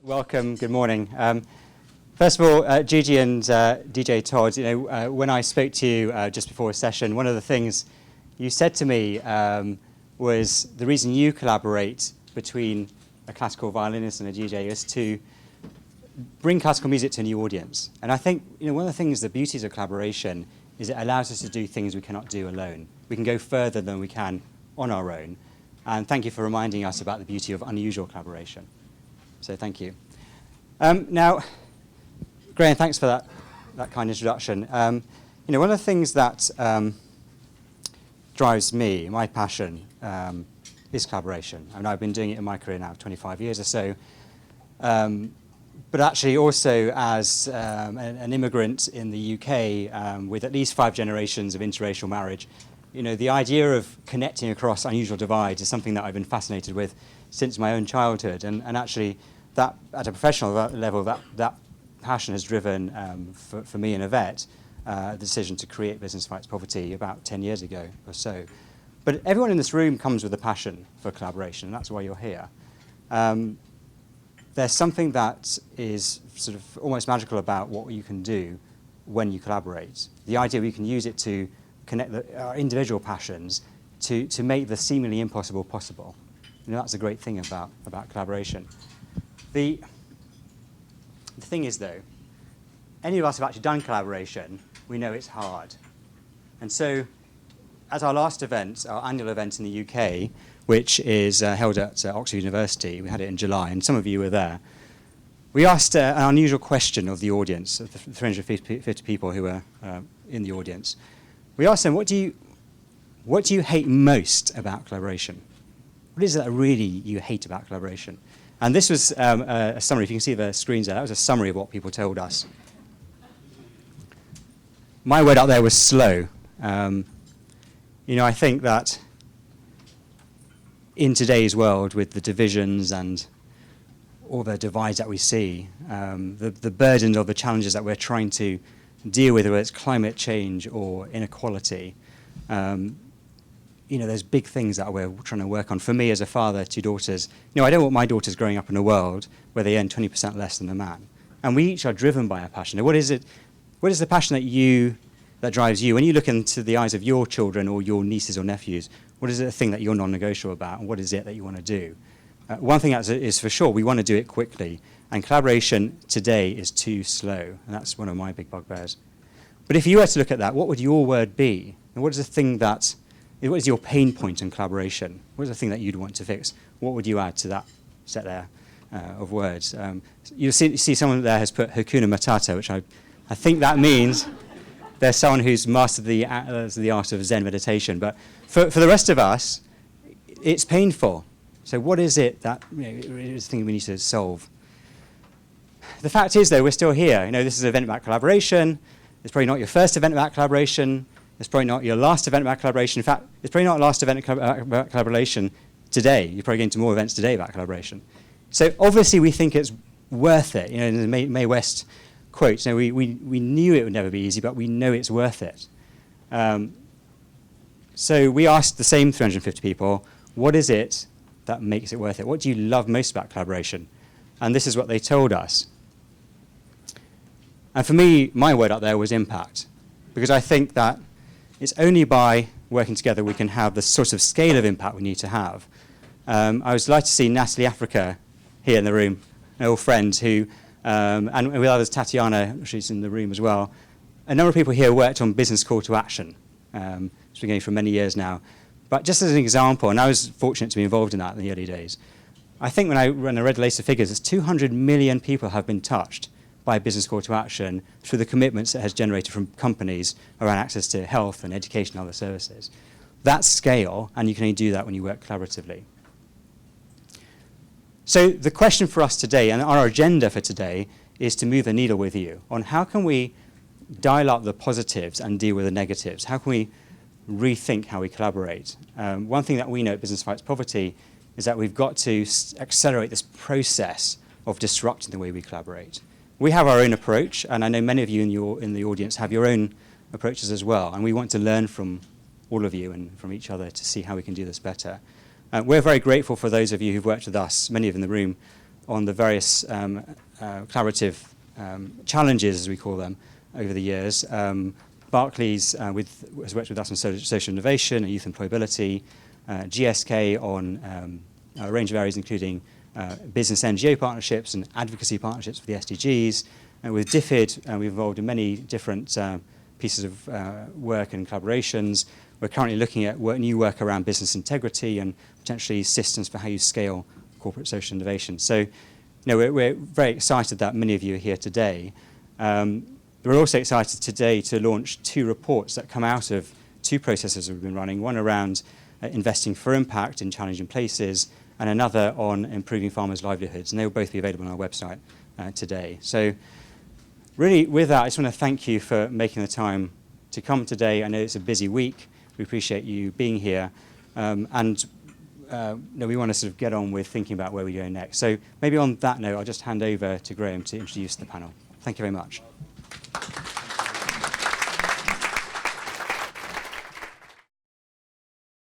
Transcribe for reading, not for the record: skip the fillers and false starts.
Welcome. Good morning. First of all, Gigi and DJ Todd, when I spoke to you just before a session, one of the things you said to me was the reason you collaborate between a classical violinist and a DJ is to bring classical music to a new audience. And I think one of the things, the beauties of collaboration, is it allows us to do things we cannot do alone. We can go further than we can on our own. And thank you for reminding us about the beauty of unusual collaboration. So thank you. Now, Graham, thanks for that kind introduction. One of the things that drives me, my passion, is collaboration. I mean, I've been doing it in my career now 25 years or so. But actually also as an immigrant in the UK with at least 5 generations of interracial marriage, the idea of connecting across unusual divides is something that I've been fascinated with since my own childhood. And actually, that at a professional level, that passion has driven, for me and Yvette, the decision to create Business Fights Poverty about 10 years ago or so. But everyone in this room comes with a passion for collaboration, and that's why you're here. There's something that is sort of almost magical about what you can do when you collaborate. The idea we can use it to connect our individual passions to make the seemingly impossible possible. That's a great thing about collaboration. The thing is, though, any of us who have actually done collaboration, we know it's hard. And so, at our last event, our annual event in the UK, which is held at Oxford University, we had it in July, and some of you were there, we asked an unusual question of the audience, of the 350 people who were in the audience. We asked them, what do you hate most about collaboration? What is it that really you hate about collaboration? And this was a summary. If you can see the screens there, that was a summary of what people told us. My word out there was slow. I think that in today's world, with the divisions and all the divides that we see, the burden of the challenges that we're trying to deal with, whether it's climate change or inequality, there's big things that we're trying to work on. For me, as a father, 2 daughters, I don't want my daughters growing up in a world where they earn 20% less than a man. And we each are driven by a passion. What is the passion that drives you? When you look into the eyes of your children or your nieces or nephews, what is the thing that you're non-negotiable about, and what is it that you want to do? One thing that is for sure, we want to do it quickly. And collaboration today is too slow. And that's one of my big bugbears. But if you were to look at that, what would your word be? And what is your pain point in collaboration? What is the thing that you'd want to fix? What would you add to that set there of words? You'll see someone there has put Hakuna Matata, which I think that means there's someone who's mastered the art of Zen meditation. But for the rest of us, it's painful. So what is it that is the thing we need to solve? The fact is, though, we're still here. This is an event about collaboration. It's probably not your first event about collaboration. It's probably not your last event about collaboration. In fact, it's probably not the last event about collaboration today. You're probably going to more events today about collaboration. So obviously we think it's worth it. In the Mae West quote, we knew it would never be easy, but we know it's worth it. So we asked the same 350 people, what is it that makes it worth it? What do you love most about collaboration? And this is what they told us. And for me, my word out there was impact, because I think that it's only by working together we can have the sort of scale of impact we need to have. I was delighted to see Natalie Africa here in the room, an old friend who, and with others, Tatiana, she's in the room as well. A number of people here worked on business call to action. It's been going for many years now. But just as an example, and I was fortunate to be involved in that in the early days, I think when I read the latest figures, it's 200 million people have been touched by business call to action through the commitments it has generated from companies around access to health and education and other services. That's scale, and you can only do that when you work collaboratively. So the question for us today, and our agenda for today, is to move the needle with you on how can we dial up the positives and deal with the negatives? How can we rethink how we collaborate? One thing that we know at Business Fights Poverty is that we've got to accelerate this process of disrupting the way we collaborate. We have our own approach, and I know many of you in the audience have your own approaches as well, and we want to learn from all of you and from each other to see how we can do this better. We're very grateful for those of you who've worked with us, many of you in the room, on the various collaborative challenges, as we call them, over the years. Barclays has worked with us on social innovation and youth employability, GSK on a range of areas, including business NGO partnerships and advocacy partnerships for the SDGs. With DFID, we're involved in many different pieces of work and collaborations. We're currently looking at new work around business integrity and potentially systems for how you scale corporate social innovation. So, we're very excited that many of you are here today. We're also excited today to launch 2 reports that come out of 2 processes we've been running, one around investing for impact in challenging places, and another on improving farmers' livelihoods, and they will both be available on our website today. So really, with that, I just want to thank you for making the time to come today. I know it's a busy week. We appreciate you being here. We want to sort of get on with thinking about where we go next. So maybe on that note, I'll just hand over to Graham to introduce the panel. Thank you very much.